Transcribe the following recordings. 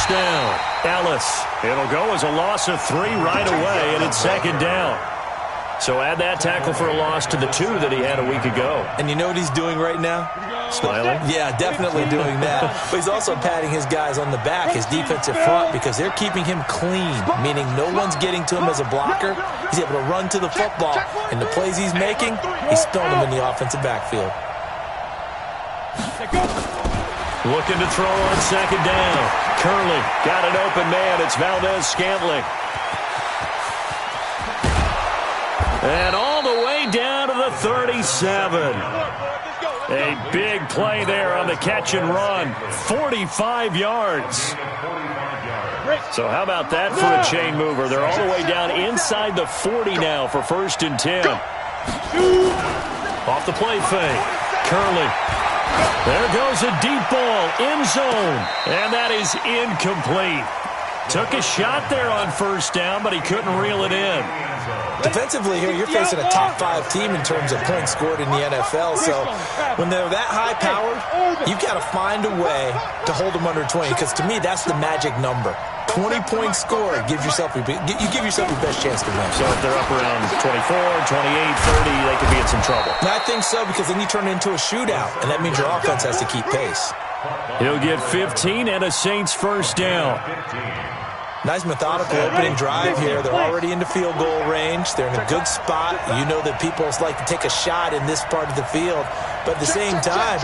first down. Ellis. It'll go as a loss of 3 right away, and it's second down. So add that tackle for a loss to the 2 that he had a week ago. And you know what he's doing right now? Smiling? Yeah, definitely doing that. But he's also patting his guys on the back, his defensive front, because they're keeping him clean, meaning no one's getting to him as a blocker. He's able to run to the football. And the plays he's making, he's spilling them in the offensive backfield. Looking to throw on second down. Curley got an open man. It's Valdez-Scantling. And all the way down to the 37. A big play there on the catch and run. 45 yards. So how about that for a chain mover? They're all the way down inside the 40 now for 1st and 10. Off the play fake. Curley. There goes a deep ball. End zone. And that is incomplete. Took a shot there on 1st down, but he couldn't reel it in. Defensively here, you're facing a top 5 team in terms of points scored in the NFL. So when they're that high-powered, you've got to find a way to hold them under 20. Because to me, that's the magic number. 20 points scored, you give yourself your best chance to win. So if they're up around 24, 28, 30, they could be in some trouble. And I think so, because then you turn it into a shootout, and that means your offense has to keep pace. He'll get 15 and a Saints first down. Nice methodical opening drive here. They're already into field goal range. They're in a good spot. You know that people like to take a shot in this part of the field. But at the same time,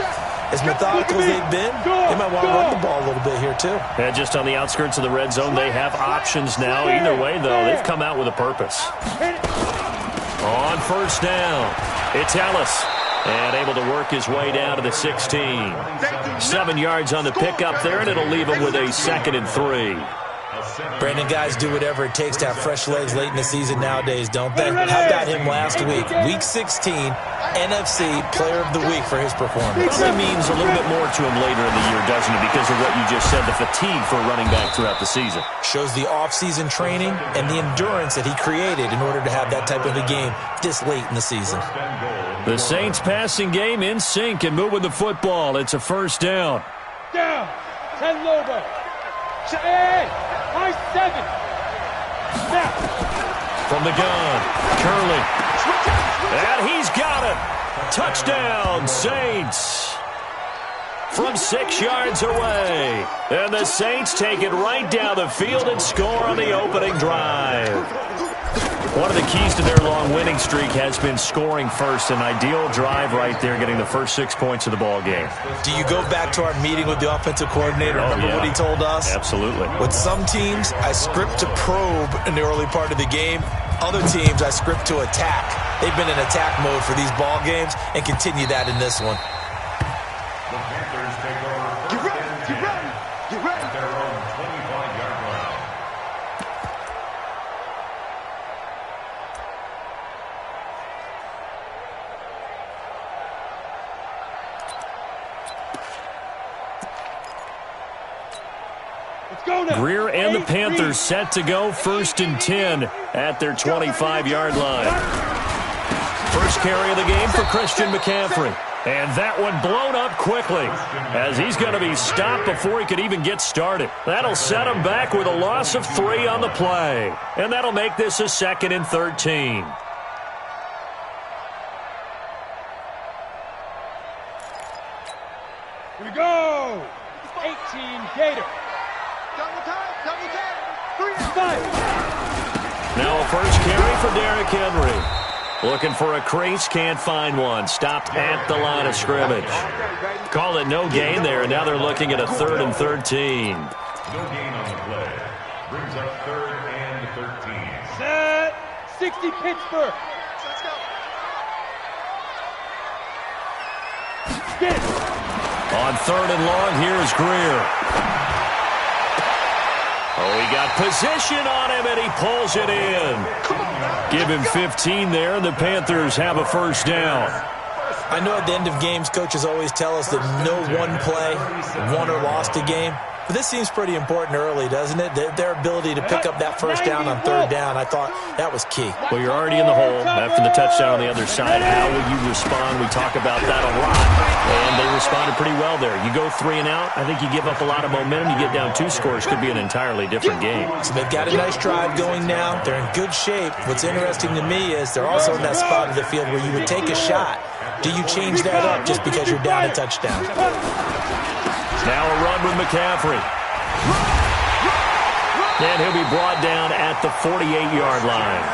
as methodical as they've been, they might want to run the ball a little bit here too. And just on the outskirts of the red zone, they have options now. Either way, though, they've come out with a purpose. On 1st down, it's Ellis. And able to work his way down to the 16. 7 yards on the pickup there, and it'll leave him with a 2nd and 3. Brandon, guys do whatever it takes to have fresh legs late in the season nowadays, don't they? How about him last week? Week 16, NFC Player of the Week for his performance. Probably means a little bit more to him later in the year, doesn't it? Because of what you just said, the fatigue for a running back throughout the season. Shows the off-season training and the endurance that he created in order to have that type of a game this late in the season. The Saints passing game in sync and moving the football. It's a 1st down. Down. 10 Lobo. High 7. Snap. From the gun, Curley. And he's got it. Touchdown, Saints. From 6 yards away. And the Saints take it right down the field and score on the opening drive. One of the keys to their long winning streak has been scoring first. An ideal drive right there, getting the first 6 points of the ball game. Do you go back to our meeting with the offensive coordinator? Remember what he told us? Absolutely. With some teams, I script to probe in the early part of the game. Other teams, I script to attack. They've been in attack mode for these ball games and continue that in this one. Greer and the Panthers set to go 1st and 10 at their 25-yard line. First carry of the game for Christian McCaffrey. And that one blown up quickly as he's going to be stopped before he could even get started. That'll set him back with a loss of 3 on the play. And that'll make this a 2nd and 13. Here we go. 18 Gator. Now a first carry for Derrick Henry. Looking for a crease, can't find one. Stopped at the line of scrimmage. Call it no gain there, and now they're looking at a 3rd and 13. No gain on the play. Brings up 3rd and 13. Set. 60 Pittsburgh. Let's go. Get it. On 3rd and long, here's Greer. Oh, he got position on him, and he pulls it in. Give him 15 there, and the Panthers have a 1st down. I know at the end of games, coaches always tell us that no one play won or lost a game. But this seems pretty important early, doesn't it? Their ability to pick up that first down on third down, I thought that was key. Well, you're already in the hole after the touchdown on the other side. How will you respond? We talk about that a lot, and they responded pretty well there. You go 3 and out, I think you give up a lot of momentum. You get down 2 scores, could be an entirely different game. So they've got a nice drive going now. They're in good shape. What's interesting to me is they're also in that spot of the field where you would take a shot. Do you change that up just because you're down a touchdown? Now a run with McCaffrey. And he'll be brought down at the 48-yard line.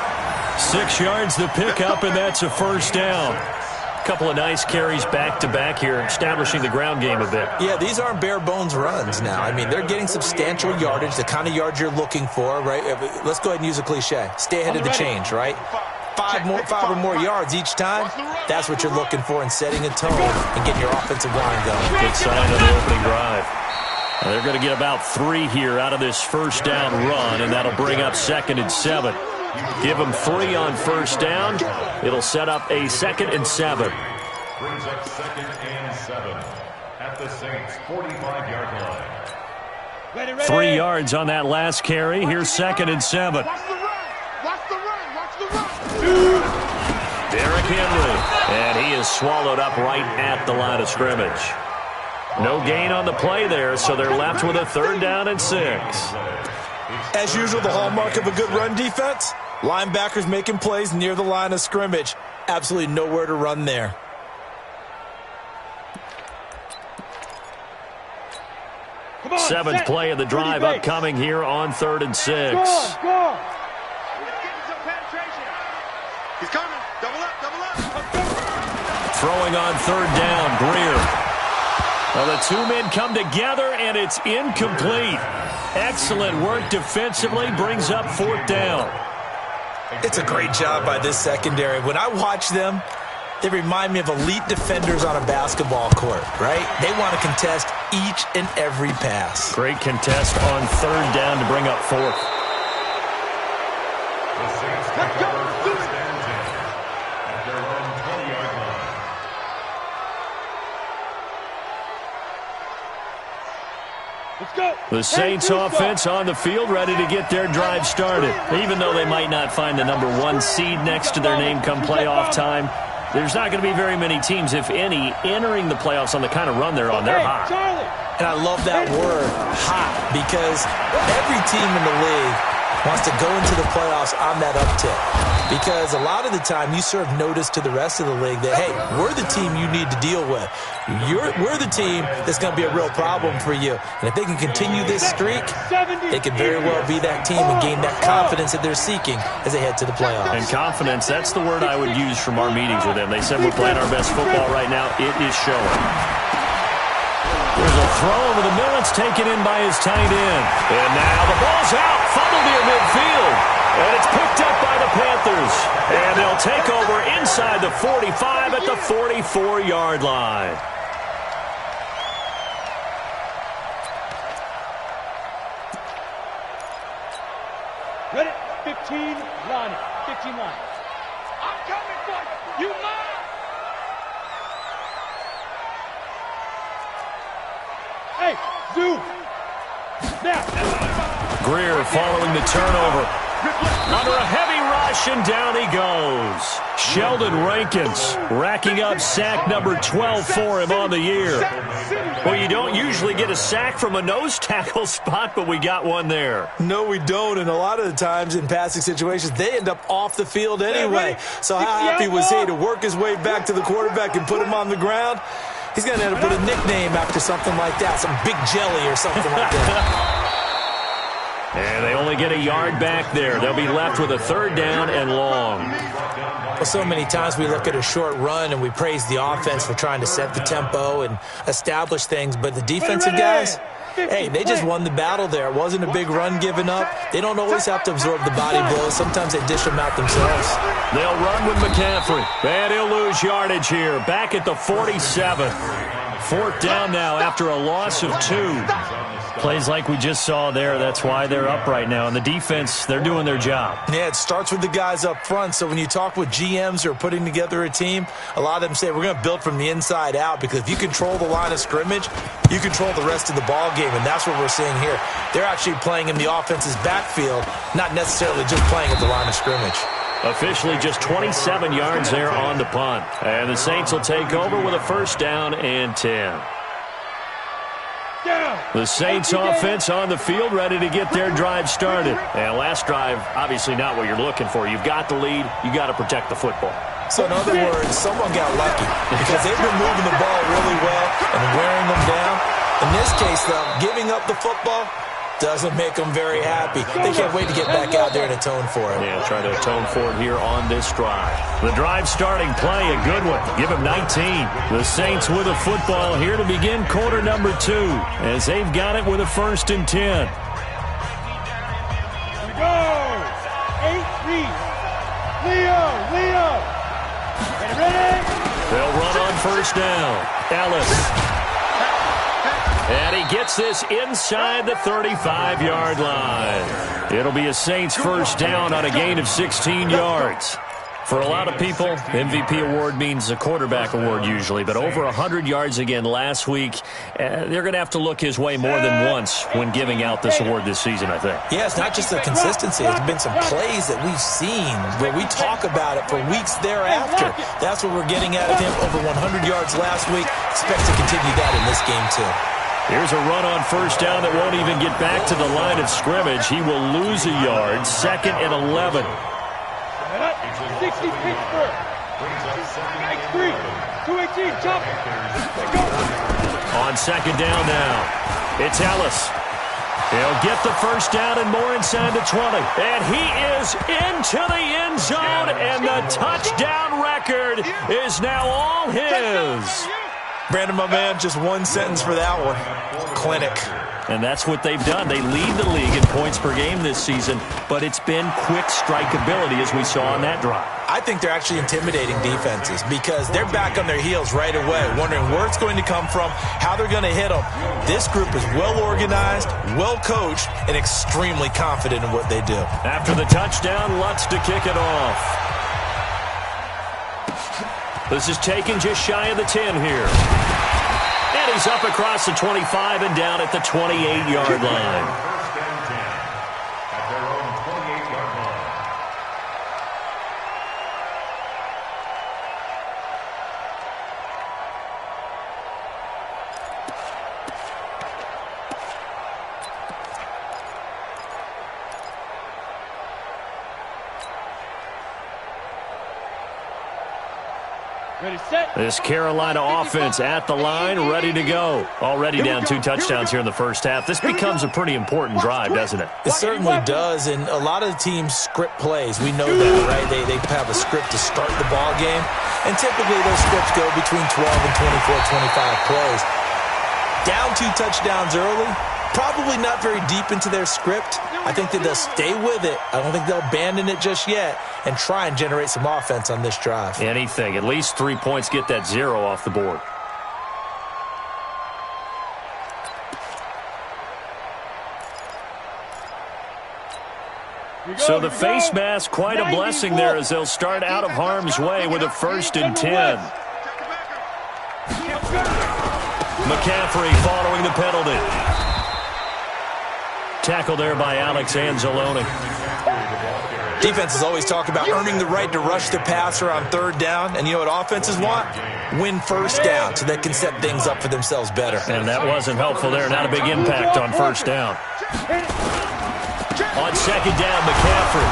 6 yards the pickup, and that's a first down. A couple of nice carries back-to-back here, establishing the ground game a bit. Yeah, these aren't bare-bones runs now. I mean, they're getting substantial yardage, the kind of yards you're looking for, right? Let's go ahead and use a cliche. Stay ahead of the change, right? 5 or more yards each time, that's what you're looking for in setting a tone and getting your offensive line going. Good sign on the opening drive. Now they're going to get about 3 here out of this first down run, and that'll bring up 2nd and 7. Give them 3 on first down. It'll set up a 2nd and 7. Brings up 2nd and 7 at the Saints' 45-yard line. 3 yards on that last carry. Here's 2nd and 7. Derrick Henry, and he is swallowed up right at the line of scrimmage. No gain on the play there, so they're left with a 3rd down and 6. As usual, the hallmark of a good run defense, linebackers making plays near the line of scrimmage. Absolutely nowhere to run there. Seventh play of the drive upcoming here on 3rd and 6. Go. He's coming. Double up. Throwing on 3rd down, Greer. Well, the 2 men come together, and it's incomplete. Excellent work defensively, brings up 4th down. It's a great job by this secondary. When I watch them, they remind me of elite defenders on a basketball court, right? They want to contest each and every pass. Great contest on 3rd down to bring up 4th. The Saints take over 1st and 10 at their own 20-yard line. Let's go. The Saints offense on the field, ready to get their drive started. Even though they might not find the number 1 seed next to their name come playoff time, there's not going to be very many teams, if any, entering the playoffs on the kind of run they're on. They're hot. And I love that word, hot, because every team in the league wants to go into the playoffs on that uptick. Because a lot of the time you serve notice to the rest of the league that, hey, we're the team you need to deal with. We're the team that's going to be a real problem for you. And if they can continue this streak, they could very well be that team and gain that confidence that they're seeking as they head to the playoffs. And confidence, that's the word I would use from our meetings with them. They said we're playing our best football right now. It is showing. There's a throw over the middle. It's taken in by his tight end. And now the ball's out. Fumbled near midfield. And it's picked up by the Panthers. And they'll take over inside the 45 at the 44-yard line. Ready? 15 line. 15 line. I'm coming for you. You mine. Hey, Zoo. Now. Greer following the turnover. Under a heavy rush, and down he goes. Sheldon Rankins racking up sack number 12 for him on the year. Well, you don't usually get a sack from a nose tackle spot, but we got one there. No, we don't, and a lot of the times in passing situations, they end up off the field anyway. So how happy was he to work his way back to the quarterback and put him on the ground? He's going to end up with a nickname after something like that, some Big Jelly or something like that. And they only get a yard back there. They'll be left with a 3rd down and long. Well, so many times we look at a short run and we praise the offense for trying to set the tempo and establish things, but the defensive guys, hey, they just won the battle there. It wasn't a big run given up. They don't always have to absorb the body blows. Sometimes they dish them out themselves. They'll run with McCaffrey. And he'll lose yardage here. Back at the 47. 4th down now after a loss of 2. Plays like we just saw there, that's why they're up right now. And the defense, they're doing their job. Yeah, it starts with the guys up front. So when you talk with GMs who are putting together a team, a lot of them say we're going to build from the inside out, because if you control the line of scrimmage, you control the rest of the ball game, and that's what we're seeing here. They're actually playing in the offense's backfield, not necessarily just playing at the line of scrimmage. Officially just 27 yards there on the punt. And the Saints will take over with a first down and 10. The Saints offense on the field, ready to get their drive started. And last drive, obviously not what you're looking for. You've got the lead. You got to protect the football. So in other words, someone got lucky, because they've been moving the ball really well and wearing them down. In this case, though, giving up the football doesn't make them very happy. They can't wait to get back out there and atone for it. Yeah, try to atone for it here on this drive. The drive starting play, a good one. Give him 19. The Saints with a football here to begin quarter number 2, as they've got it with a first and 10. Here we go. 8-3. Leo. Ready? They'll run on first down. Ellis. And he gets this inside the 35-yard line. It'll be a Saints first down on a gain of 16 yards. For a lot of people, MVP award means a quarterback award usually, but over 100 yards again last week. They're going to have to look his way more than once when giving out this award this season, I think. Yeah, it's not just the consistency. There's been some plays that we've seen where we talk about it for weeks thereafter. That's what we're getting out of him. Over 100 yards last week. Expect to continue that in this game, too. Here's a run on first down that won't even get back to the line of scrimmage. He will lose a yard. 2nd and 11. 60 Pittsburgh. Strike 3. 218. Chop. On second down now, it's Ellis. He'll get the first down and more inside the 20. And he is into the end zone, and the touchdown record is now all his. Brandon, my man, just one sentence for that one. Clinic. And that's what they've done. They lead the league in points per game this season, but it's been quick strikeability as we saw on that drive. I think they're actually intimidating defenses, because they're back on their heels right away, wondering where it's going to come from, how they're going to hit them. This group is well organized, well coached, and extremely confident in what they do. After the touchdown, Lutz to kick it off. This is taken just shy of the 10 here. And he's up across the 25 and down at the 28-yard line. First and 10 at their own 28-yard line. Ready, set. This Carolina offense at the line, ready to go. Already down 2 touchdowns here in the first half. This becomes a pretty important drive, doesn't it? It certainly does, and a lot of the teams script plays. We know that, right? They have a script to start the ball game, and typically those scripts go between 12 and 24, 25 plays. Down 2 touchdowns early, probably not very deep into their script. I think that they'll stay with it. I don't think they'll abandon it just yet and try and generate some offense on this drive. Anything. At least 3 points, get that 0 off the board. So the face mask, quite a blessing there as they'll start out of harm's way with a first and 10. McCaffrey following the penalty. Tackle there by Alex Anzalone. Defenses always talk about earning the right to rush the passer on third down. And you know what offenses want? Win first down so they can set things up for themselves better. And that wasn't helpful there. Not a big impact on first down. On second down, McCaffrey.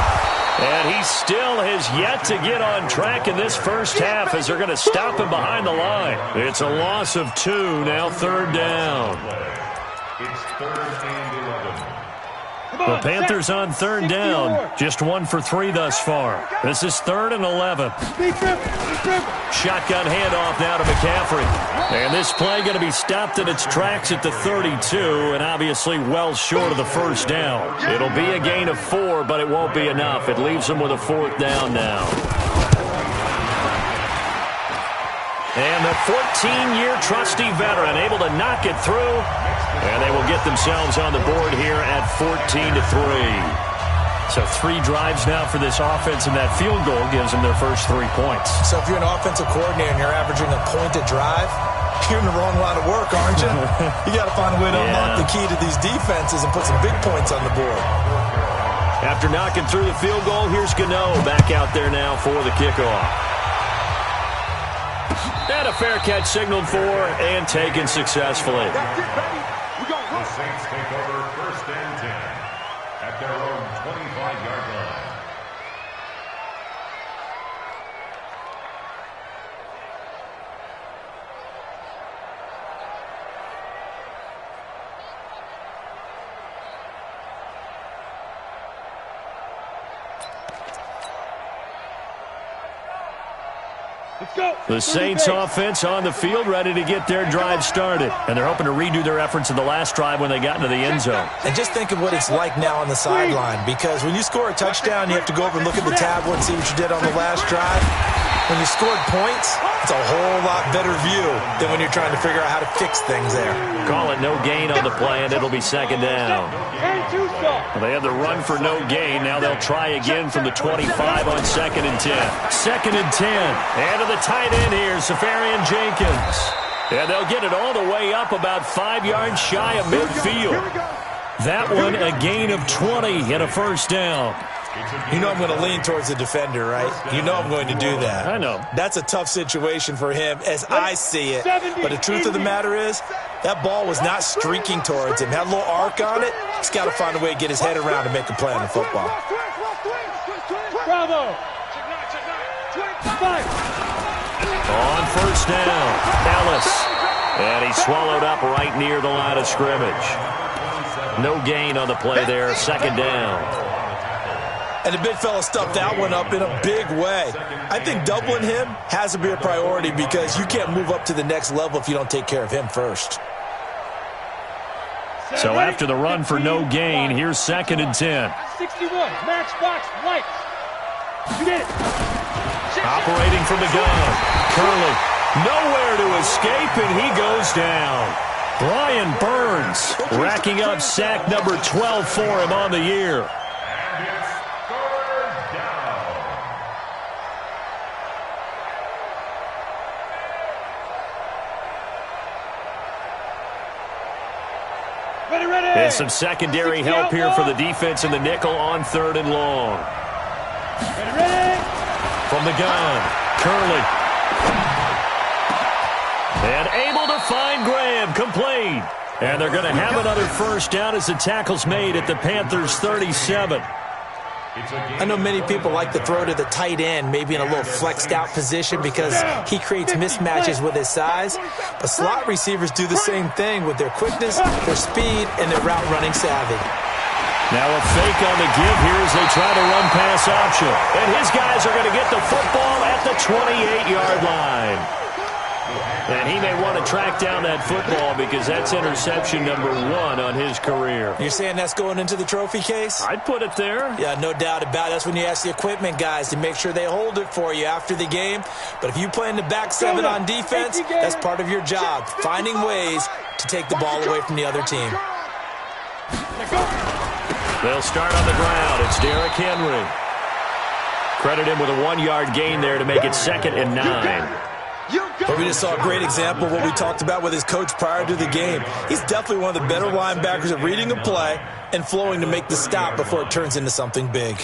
And he still has yet to get on track in this first half as they're going to stop him behind the line. It's a loss of 2, now third down. It's 3rd and 11. The Panthers on third down, just 1 for 3 thus far. This is 3rd and 11. Shotgun handoff now to McCaffrey. And this play going to be stopped in its tracks at the 32, and obviously well short of the first down. It'll be a gain of 4, but it won't be enough. It leaves them with a 4th down now. And the 14-year trusty veteran able to knock it through. And they will get themselves on the board here at 14-3. So 3 drives now for this offense, and that field goal gives them their first 3 points. So if you're an offensive coordinator and you're averaging a point a drive, you're in the wrong line of work, aren't you? You got to find a way to unlock the key to these defenses and put some big points on the board. After knocking through the field goal, here's Gano back out there now for the kickoff. And a fair catch signaled for and taken successfully. The Saints take over 1st and 10 at their own 25-yard line. The Saints offense on the field, ready to get their drive started. And they're hoping to redo their efforts in the last drive when they got into the end zone. And just think of what it's like now on the sideline, because when you score a touchdown, you have to go over and look at the tablet and see what you did on the last drive. When you scored points, it's a whole lot better view than when you're trying to figure out how to fix things there. Call it no gain on the play, and it'll be 2nd down. Well, they had the run for no gain. Now they'll try again from the 25 on 2nd and 10. 2nd and 10. And to the tight end here, Safarian Jenkins. And they'll get it all the way up about 5 yards shy of midfield. That one a gain of 20 and a first down. You know I'm going to lean towards the defender, right? You know I'm going to do that. I know. That's a tough situation for him as I see it. But the truth of the matter is, that ball was not streaking towards him. Had a little arc on it. He's got to find a way to get his head around to make a play on the football. Bravo. On 1st down, Ellis. And he swallowed up right near the line of scrimmage. No gain on the play there, 2nd down. And the big fella stuffed that one up in a big way. I think doubling him has to be a priority because you can't move up to the next level if you don't take care of him first. So after the run for no gain, here's 2nd and 10. 61, Matchbox Lights. You did it. Operating from the gun. Curley, nowhere to escape, and he goes down. Brian Burns racking up sack number 12 for him on the year. And some secondary help here for the defense in the nickel on 3rd and long. From the gun, Curley. And able to find Graham, complete. And they're going to have another first down as the tackle's made at the Panthers' 37. I know many people like to throw to the tight end, maybe in a little flexed out position because he creates mismatches with his size. But slot receivers do the same thing with their quickness, their speed, and their route running savvy. Now a fake on the give here as they try to run pass option. And his guys are going to get the football at the 28-yard line. And he may want to track down that football because that's interception number 1 on his career. You're saying that's going into the trophy case? I'd put it there. Yeah, no doubt about it. That's when you ask the equipment guys to make sure they hold it for you after the game. But if you play in the back 7 on defense, that's part of your job, finding ways to take the ball away from the other team. They'll start on the ground. It's Derrick Henry. Credit him with a 1-yard gain there to make it 2nd and 9. But we just saw a great example of what we talked about with his coach prior to the game. He's definitely one of the better linebackers at reading a play and flowing to make the stop before it turns into something big.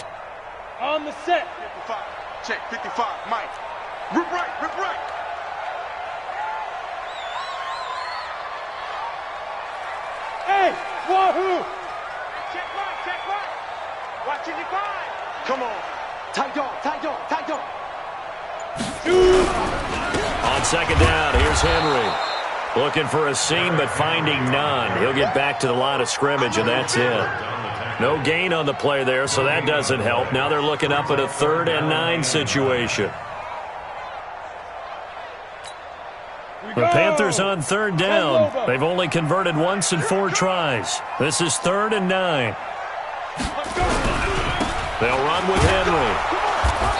On the set. 55. Check. 55. Mike. Rip right. Rip right. Hey, wahoo! Check right. Watching your five. Come on. Tight dog. On 2nd down, here's Henry. Looking for a seam, but finding none. He'll get back to the line of scrimmage, and that's it. No gain on the play there, so that doesn't help. Now they're looking up at a 3rd and 9 situation. The Panthers on 3rd down. They've only converted once in 4 tries. This is 3rd and 9. They'll run with Henry.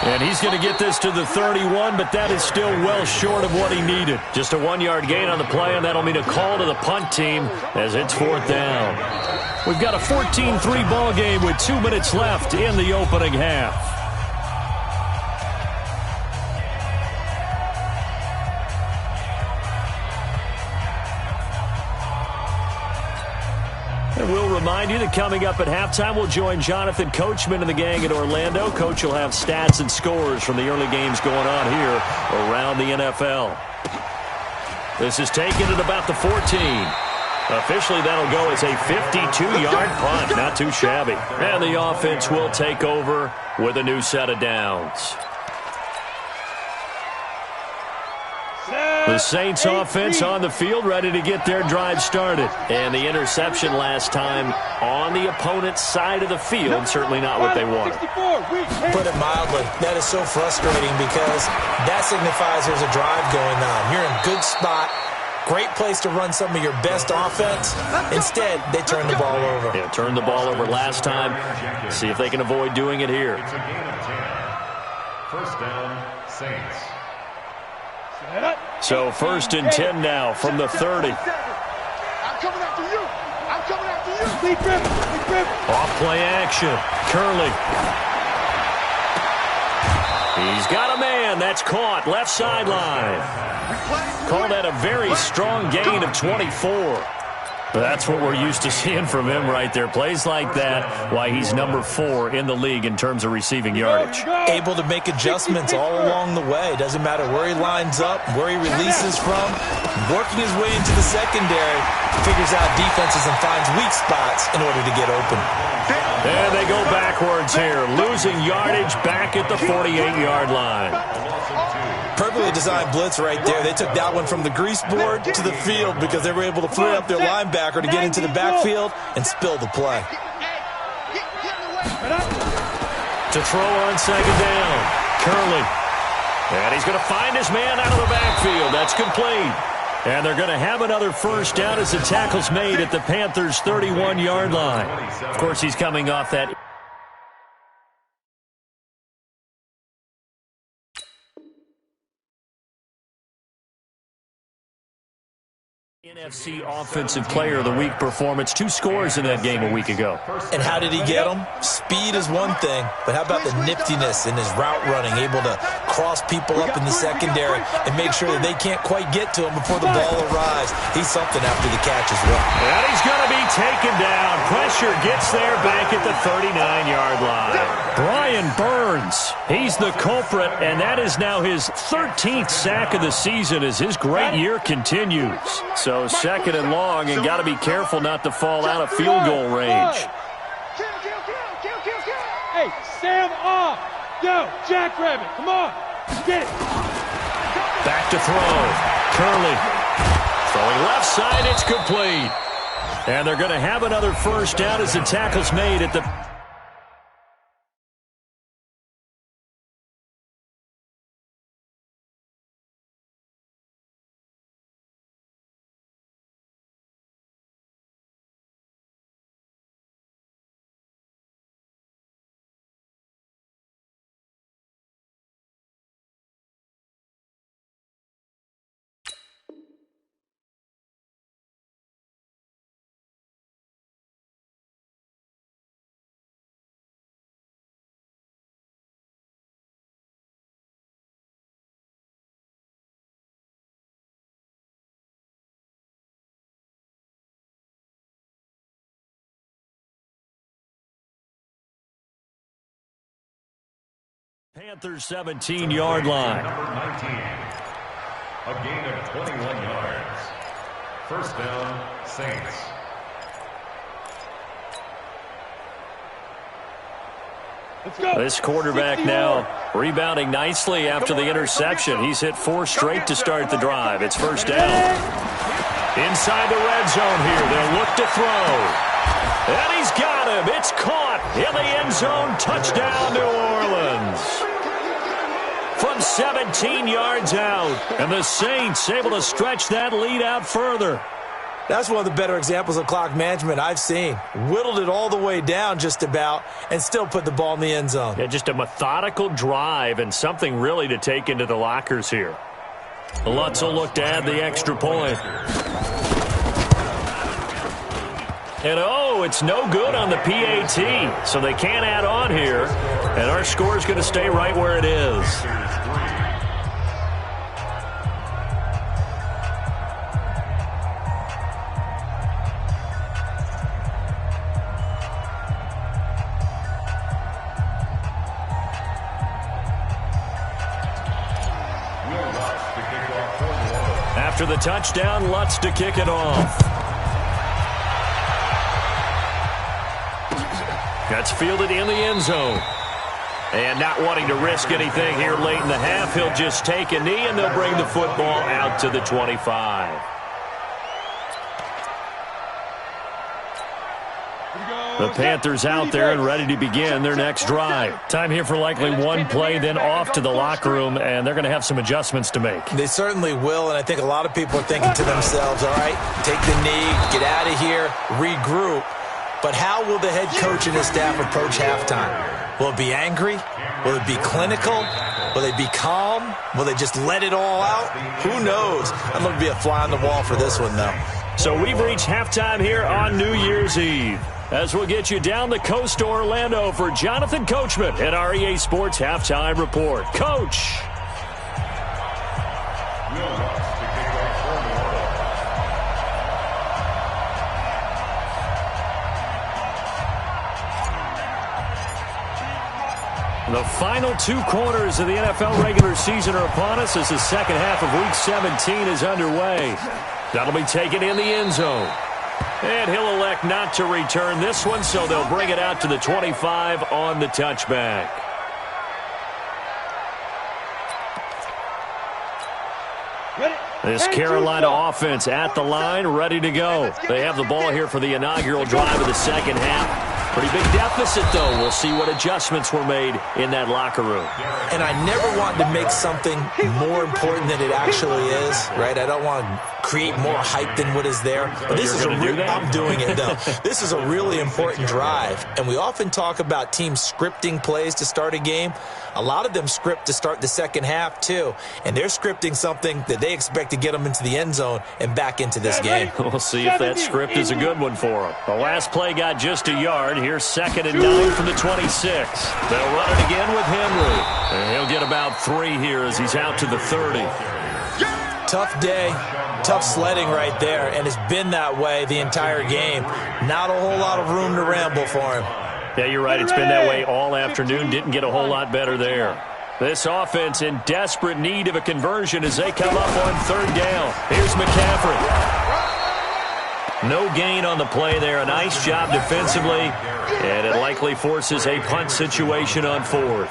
And he's going to get this to the 31, but that is still well short of what he needed. Just a 1-yard gain on the play, and that'll mean a call to the punt team as it's 4th down. We've got a 14-3 ball game with 2 minutes left in the opening half. And we'll remind you that coming up at halftime, we'll join Jonathan Coachman and the gang in Orlando. Coach will have stats and scores from the early games going on here around the NFL. This is taken at about the 14. Officially, that'll go as a 52-yard punt. Not too shabby. And the offense will take over with a new set of downs. The Saints offense on the field, ready to get their drive started. And the interception last time on the opponent's side of the field, certainly not what they wanted. Put it mildly, that is so frustrating because that signifies there's a drive going on. You're in a good spot, great place to run some of your best offense. Instead, they turn the ball over. Yeah, turned the ball over last time. See if they can avoid doing it here. It's a gain of 10. First down, Saints. So 1st and 10 now from the 30. I'm coming after you. I'm coming after you. Lead grip. Off play action. Curley. He's got a man. That's caught. Left sideline. Call that a very strong gain of 24. That's what we're used to seeing from him right there. Plays like that, why he's number 4 in the league in terms of receiving yardage. Able to make adjustments all along the way. Doesn't matter where he lines up, where he releases from. Working his way into the secondary, figures out defenses and finds weak spots in order to get open. And they go backwards here, losing yardage back at the 48-yard line. Perfectly designed blitz right there. They took that one from the grease board to the field because they were able to free up their linebacker to get into the backfield and spill the play. To throw on 2nd down, Curley. And he's going to find his man out of the backfield. That's complete. And they're going to have another 1st down as the tackle's made at the Panthers' 31-yard line. Of course, he's coming off that. NFC Offensive Player of the Week performance. 2 scores in that game a week ago. And how did he get them? Speed is one thing, but how about the niftiness in his route running, able to cross people up in the secondary and make sure that they can't quite get to him before the ball arrives. He's something after the catch as well. And he's going to be taken down. Pressure gets there back at the 39-yard line. Brian Burns, he's the culprit, and that is now his 13th sack of the season as his great year continues. So 2nd and long, and got to be careful not to fall out of field goal range. Hey, Sam off. Yo, Jackrabbit, come on. Get it. Back to throw. Curley. Throwing left side, it's complete. And they're going to have another 1st down as the tackle's made at the... Panthers 17-yard line. Number 19. A gain of 21 yards. 1st down, Saints. Let's go. This quarterback now rebounding nicely after the interception. He's hit 4 straight to start the drive. It's 1st down. Inside the red zone here. They'll look to throw. And he's got him. It's caught in the end zone. Touchdown, New Orleans. From 17 yards out. And the Saints able to stretch that lead out further. That's one of the better examples of clock management I've seen. Whittled it all the way down just about and still put the ball in the end zone. Yeah, just a methodical drive and something really to take into the lockers here. Lutz will look to add the extra point. And oh, it's no good on the PAT, so they can't add on here. And our score is going to stay right where it is. After the touchdown, Lutz to kick it off. That's fielded in the end zone. And not wanting to risk anything here late in the half, he'll just take a knee and they'll bring the football out to the 25. The Panthers out there and ready to begin their next drive. Time here for likely one play, then off to the locker room, and they're going to have some adjustments to make. They certainly will, and I think a lot of people are thinking to themselves, all right, take the knee, get out of here, regroup. But how will the head coach and his staff approach halftime? Will it be angry? Will it be clinical? Will they be calm? Will they just let it all out? Who knows? I'm going to be a fly on the wall for this one, though. So we've reached halftime here on New Year's Eve. As we'll get you down the coast to Orlando for Jonathan Coachman at our EA Sports Halftime Report. Coach. The final 2 quarters of the NFL regular season are upon us as the second half of Week 17 is underway. That'll be taken in the end zone. And he'll elect not to return this one, so they'll bring it out to the 25 on the touchback. This Carolina offense at the line, ready to go. They have the ball here for the inaugural drive of the second half. Pretty big deficit, though. We'll see what adjustments were made in that locker room. And I never want to make something more important than it actually is, right? I don't want to create more hype than what is there. But this is I'm doing it, though. This is a really important drive. And we often talk about teams scripting plays to start a game. A lot of them script to start the second half, too. And they're scripting something that they expect to get them into the end zone and back into this game. We'll see if that script is a good one for them. The last play got just a yard. Here's 2nd and 9 from the 26. They'll run it again with Henry. And he'll get about 3 here as he's out to the 30. Tough day, tough sledding right there, and it's been that way the entire game. Not a whole lot of room to ramble for him. Yeah, you're right. It's been that way all afternoon. Didn't get a whole lot better there. This offense in desperate need of a conversion as they come up on 3rd down. Here's McCaffrey. No gain on the play there. A nice job defensively, and it likely forces a punt situation on 4th.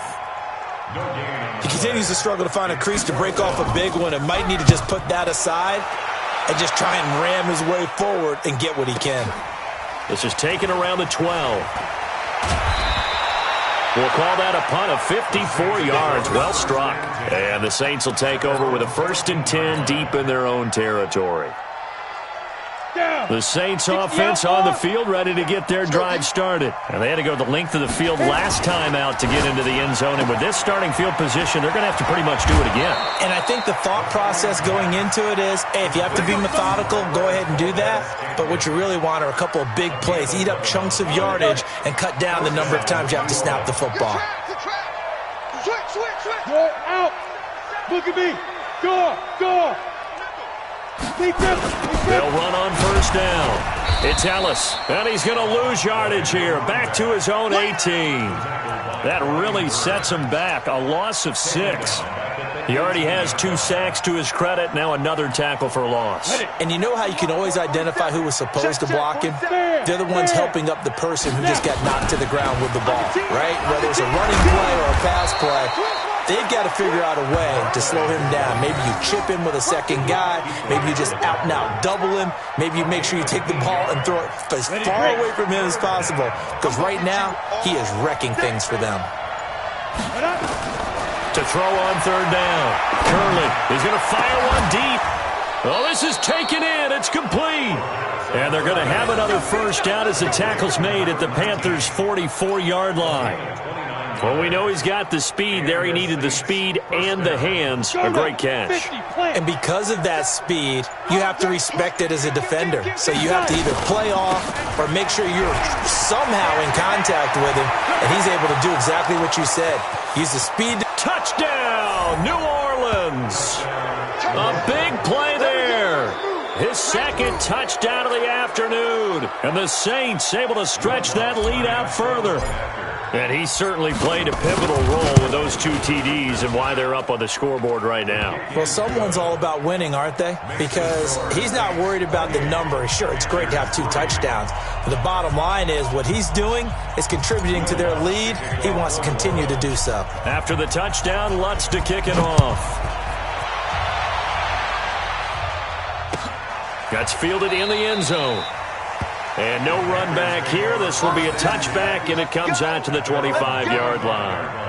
He continues to struggle to find a crease to break off a big one and might need to just put that aside and just try and ram his way forward and get what he can. This is taken around the 12. We'll call that a punt of 54 yards. Well struck. And the Saints will take over with a 1st and 10 deep in their own territory. The Saints offense on the field ready to get their drive started. And they had to go the length of the field last time out to get into the end zone. And with this starting field position, they're going to have to pretty much do it again. And I think the thought process going into it is, hey, if you have to be methodical, go ahead and do that. But what you really want are a couple of big plays. Eat up chunks of yardage and cut down the number of times you have to snap the football. Go out. Look at me. Go. They'll run on 1st down. It's Ellis, and he's going to lose yardage here. Back to his own 18. That really sets him back. A loss of 6. He already has 2 sacks to his credit. Now another tackle for loss. And you know how you can always identify who was supposed to block him? They're the ones helping up the person who just got knocked to the ground with the ball, right? Whether it's a running play or a pass play, they've got to figure out a way to slow him down. Maybe you chip him with a second guy. Maybe you just out and out double him. Maybe you make sure you take the ball and throw it as far away from him as possible. Because right now, he is wrecking things for them. To throw on 3rd down. Curley is going to fire one deep. Oh, this is taken in. It's complete. And they're going to have another first down as the tackle's made at the Panthers' 44-yard line. Well, we know he's got the speed there. He needed the speed and the hands. A great catch. And because of that speed, you have to respect it as a defender. So you have to either play off or make sure you're somehow in contact with him, and he's able to do exactly what you said. Use the speed. Touchdown, New Orleans. A big play there. His second touchdown of the afternoon. And the Saints able to stretch that lead out further. And he certainly played a pivotal role with those 2 TDs and why they're up on the scoreboard right now. Well, someone's all about winning, aren't they? Because he's not worried about the number. Sure, it's great to have 2 touchdowns. But the bottom line is what he's doing is contributing to their lead. He wants to continue to do so. After the touchdown, Lutz to kick it off. That's fielded in the end zone. And no run back here. This will be a touchback, and it comes out to the 25-yard line.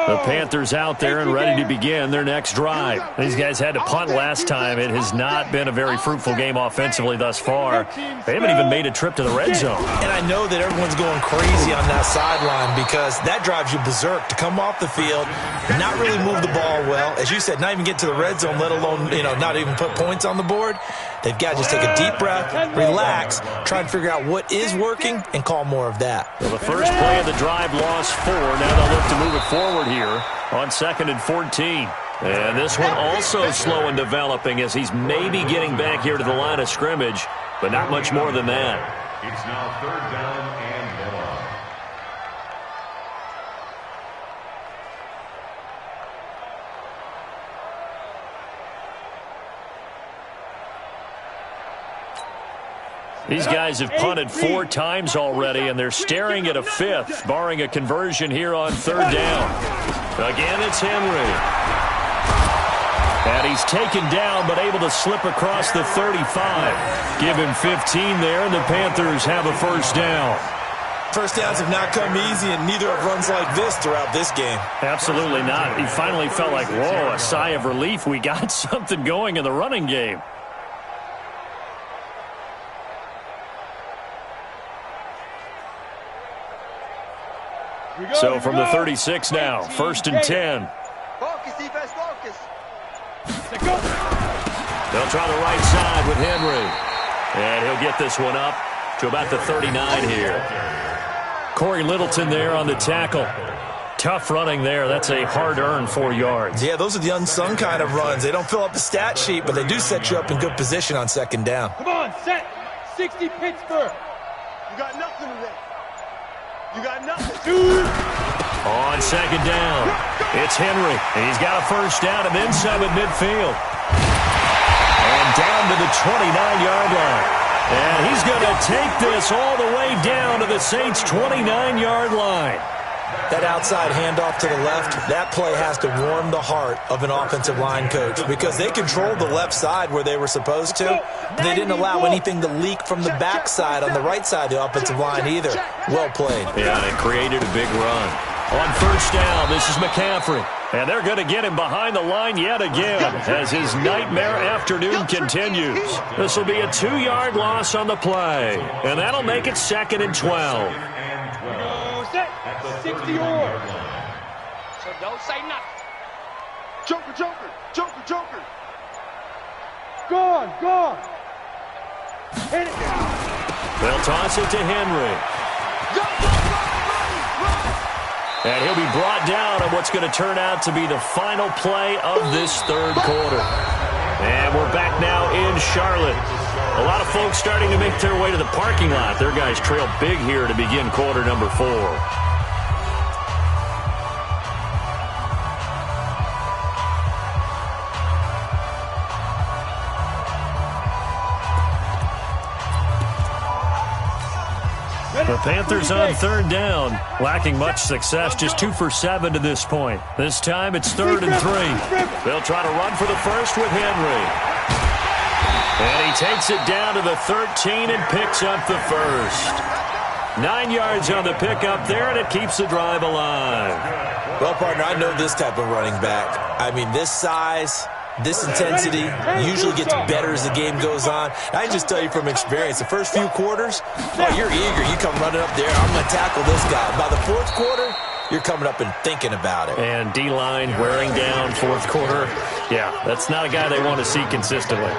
The Panthers out there and ready to begin their next drive. These guys had to punt last time. It has not been a very fruitful game offensively thus far. They haven't even made a trip to the red zone. And I know that everyone's going crazy on that sideline because that drives you berserk to come off the field, not really move the ball well. As you said, not even get to the red zone, let alone, not even put points on the board. They've got to just take a deep breath, relax, try and figure out what is working, and call more of that. Well, the first play of the drive lost 4. Now they'll look to move it forward here on 2nd and 14. And this one also slow in developing as he's maybe getting back here to the line of scrimmage, but not much more than that. It's now 3rd down and 1. These guys have punted 4 times already, and they're staring at a 5th, barring a conversion here on 3rd down. Again, it's Henry. And he's taken down, but able to slip across the 35. Give him 15 there, and the Panthers have a first down. First downs have not come easy, and neither have runs like this throughout this game. Absolutely not. He finally felt like, whoa, a sigh of relief. We got something going in the running game. So from the 36 now, 1st and 10. Focus, defense, focus. They'll try the right side with Henry. And he'll get this one up to about the 39 here. Corey Littleton there on the tackle. Tough running there. That's a hard-earned 4 yards. Yeah, those are the unsung kind of runs. They don't fill up the stat sheet, but they do set you up in good position on 2nd down. Come on, set. 60 Pittsburgh. You got nothing today. You got nothing. On 2nd down, it's Henry. He's got a first down and then some at midfield. And down to the 29-yard line. And he's going to take this all the way down to the Saints' 29-yard line. That outside handoff to the left, that play has to warm the heart of an offensive line coach because they controlled the left side where they were supposed to. They didn't allow anything to leak from the backside on the right side of the offensive line either. Well played. Yeah, and it created a big run. On first down, this is McCaffrey. And they're going to get him behind the line yet again as his nightmare afternoon continues. This will be a 2-yard loss on the play. And that'll make it 2nd and 12. Set. 60 or. So don't say nothing. Joker, Joker, Joker, Joker. Gone. Hit it. They'll toss it to Henry. And he'll be brought down on what's going to turn out to be the final play of this 3rd quarter. And we're back now in Charlotte. A lot of folks starting to make their way to the parking lot. Their guys trail big here to begin quarter number 4. The Panthers on 3rd down, lacking much success, just 2 for 7 to this point. This time it's 3rd and 3. They'll try to run for the first with Henry. And he takes it down to the 13 and picks up the first. 9 yards on the pickup there, and it keeps the drive alive. Well, partner, I know this type of running back. I mean, this size, this intensity usually gets better as the game goes on. I can just tell you from experience, the first few quarters, oh, you're eager. You come running up there, I'm going to tackle this guy. By the fourth quarter, you're coming up and thinking about it. And D-line wearing down fourth quarter. Yeah, that's not a guy they want to see consistently.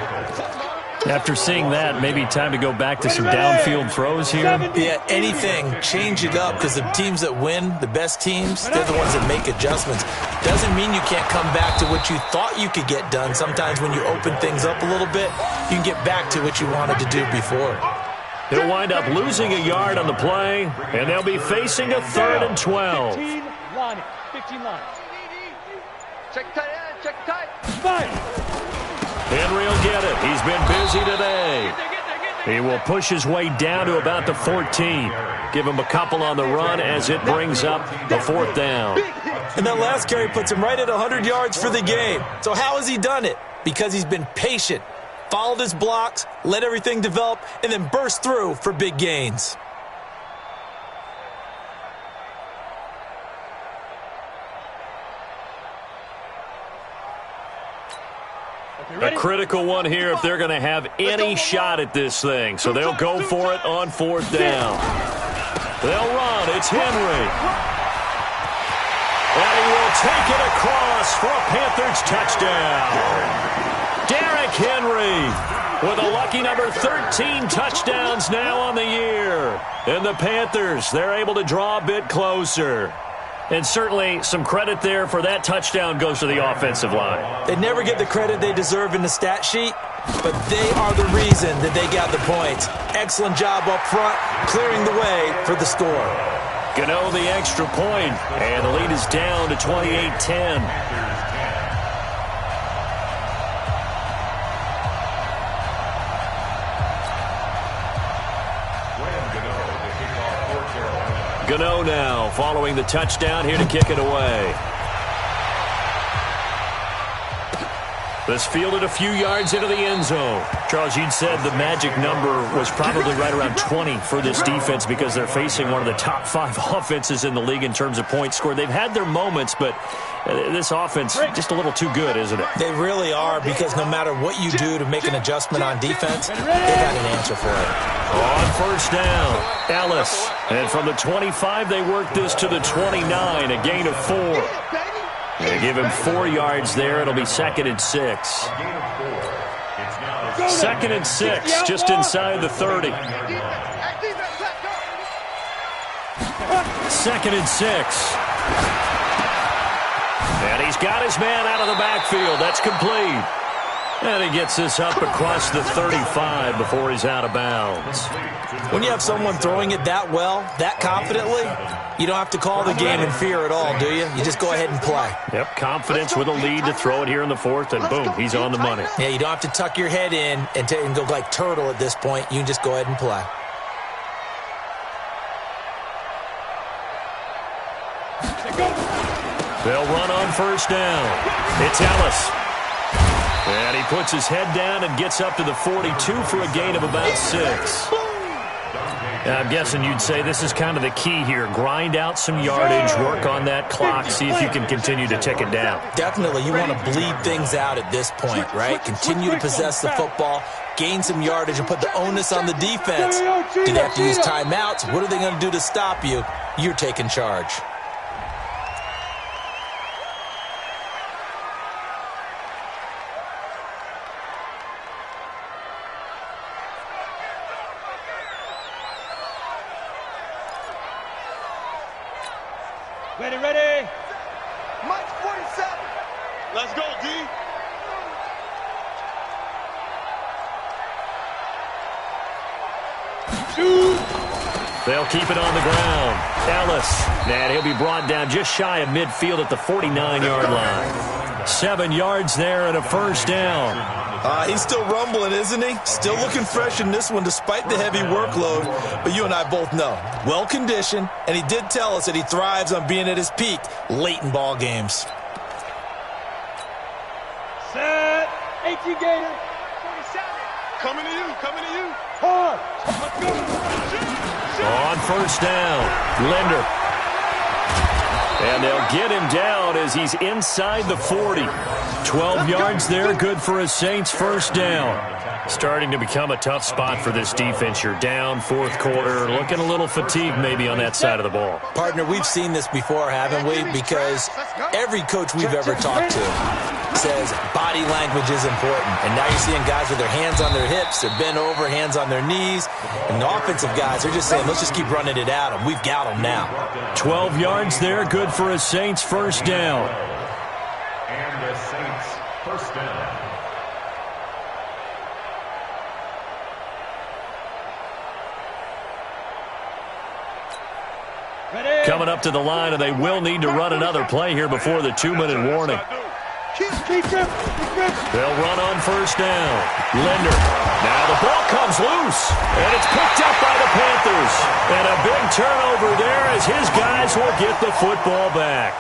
After seeing that, maybe time to go back to some downfield throws here. Yeah, anything. Change it up because the teams that win, the best teams, they're the ones that make adjustments. Doesn't mean you can't come back to what you thought you could get done. Sometimes when you open things up a little bit, you can get back to what you wanted to do before. He'll wind up losing a yard on the play, and they'll be facing a 3rd and 12. 15 line. 15 line. Check tight end, check tight. Fire. Henry will get it. He's been busy today. He will push his way down to about the 14. Give him a couple on the run as it brings up the 4th down. And that last carry puts him right at 100 yards for the game. So how has he done it? Because he's been patient, followed his blocks, let everything develop, and then burst through for big gains. A critical one here if they're going to have any shot at this thing. So they'll go for it on 4th down. They'll run. It's Henry. And he will take it across for a Panthers touchdown. Derrick Henry with a lucky number 13 touchdowns now on the year. And the Panthers, they're able to draw a bit closer. And certainly some credit there for that touchdown goes to the offensive line. They never get the credit they deserve in the stat sheet, but they are the reason that they got the points. Excellent job up front, clearing the way for the score. Gano the extra point, and the lead is down to 28-10. Gano now following the touchdown here to kick it away. This fielded a few yards into the end zone. Charles, you'd said the magic number was probably right around 20 for this defense because they're facing one of the top 5 offenses in the league in terms of points scored. They've had their moments, but this offense just a little too good, isn't it? They really are, because no matter what you do to make an adjustment on defense, they got an answer for it. On 1st down, Ellis. And from the 25, they work this to the 29, a gain of 4. They give him 4 yards there. It'll be 2nd and 6. 2nd and 6, just inside the 30. 2nd and 6. And he's got his man out of the backfield. That's complete. And he gets this up across the 35 before he's out of bounds. When you have someone throwing it that well, that confidently, you don't have to call the game in fear at all, do you? You just go ahead and play. Yep, confidence with a lead to throw it here in the 4th, and boom, he's on the money. Yeah, you don't have to tuck your head in and go like turtle at this point. You can just go ahead and play. They'll run on 1st down. It's Ellis. And he puts his head down and gets up to the 42 for a gain of about 6. I'm guessing you'd say this is kind of the key here. Grind out some yardage, work on that clock, see if you can continue to tick it down. Definitely. You want to bleed things out at this point, right? Continue to possess the football, gain some yardage, and put the onus on the defense. Do they have to use timeouts? What are they going to do to stop you? You're taking charge. Ready. Mike 47. Let's go, D. They'll keep it on the ground. Ellis, and he'll be brought down just shy of midfield at the 49-yard line. 7 yards there and a 1st down. He's still rumbling, isn't he? Still looking fresh in this one despite the heavy workload. But you and I both know, well-conditioned, and he did tell us that he thrives on being at his peak late in ball games. Set. 18 Gator. 47. Coming to you. Coming to you. Hard. On first down, Linder. And they'll get him down as he's inside the 40. 12 yards there, good for a Saints first down. Starting to become a tough spot for this defense. You're down fourth quarter, looking a little fatigued maybe on that side of the ball. Partner, we've seen this before, haven't we? Because every coach we've ever talked to says body language is important. And now you're seeing guys with their hands on their hips, they're bent over, hands on their knees. And the offensive guys, they're just saying, let's just keep running it at them. We've got them now. 12 yards there, good for a Saints first down. And the Saints first down. Coming up to the line, and they will need to run another play here before the 2-minute warning. They'll run on first down. Linder. Now the ball comes loose, and it's picked up by the Panthers. And a big turnover there as his guys will get the football back.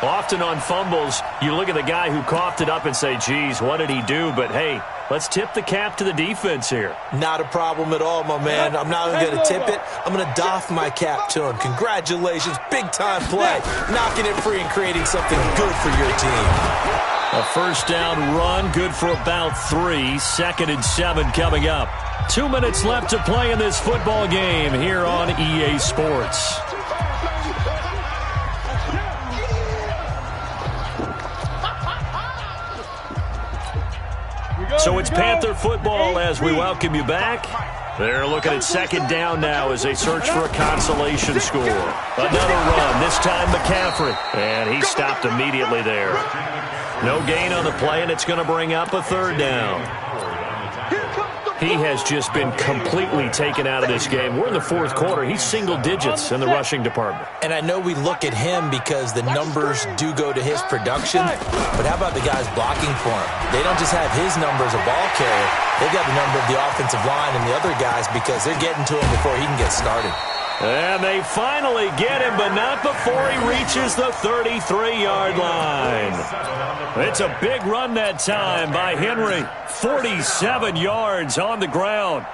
Often on fumbles, you look at the guy who coughed it up and say, geez, what did he do? But, hey, let's tip the cap to the defense here. Not a problem at all, my man. I'm not even going to tip it. I'm going to doff my cap to him. Congratulations. Big-time play. Knocking it free and creating something good for your team. A first down run, good for about 3. 2nd and 7 coming up. 2 minutes left to play in this football game here on EA Sports. So it's Panther football as we welcome you back. They're looking at second down now as they search for a consolation score. Another run, this time McCaffrey. And he stopped immediately there. No gain on the play, and it's going to bring up a third down. He has just been completely taken out of this game. We're in the fourth quarter. He's single digits in the rushing department. And I know we look at him because the numbers do go to his production, but how about the guys blocking for him? They don't just have his number as a ball carrier. They've got the number of the offensive line and the other guys because they're getting to him before he can get started. And they finally get him, but not before he reaches the 33-yard line. It's a big run that time by Henry. 47 yards on the ground.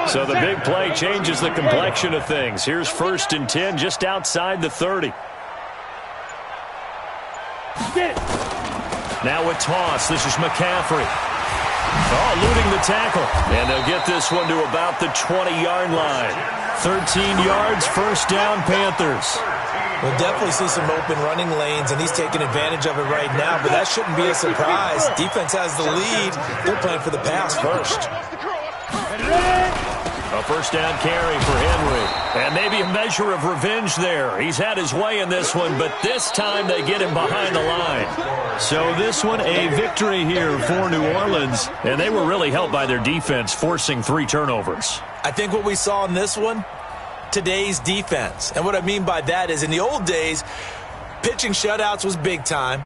So the big play changes the complexion of things. Here's 1st and 10 just outside the 30. Now a toss. This is McCaffrey. Oh, eluding the tackle. And they'll get this one to about the 20-yard line. 13 yards, first down, Panthers. We'll definitely see some open running lanes, and he's taking advantage of it right now, but that shouldn't be a surprise. Defense has the lead. They're playing for the pass first. A first down carry for Henry. And maybe a measure of revenge there. He's had his way in this one, but this time they get him behind the line. So this one, a victory here for New Orleans. And they were really helped by their defense, forcing 3 turnovers. I think what we saw in this one, today's defense. And what I mean by that is in the old days, pitching shutouts was big time.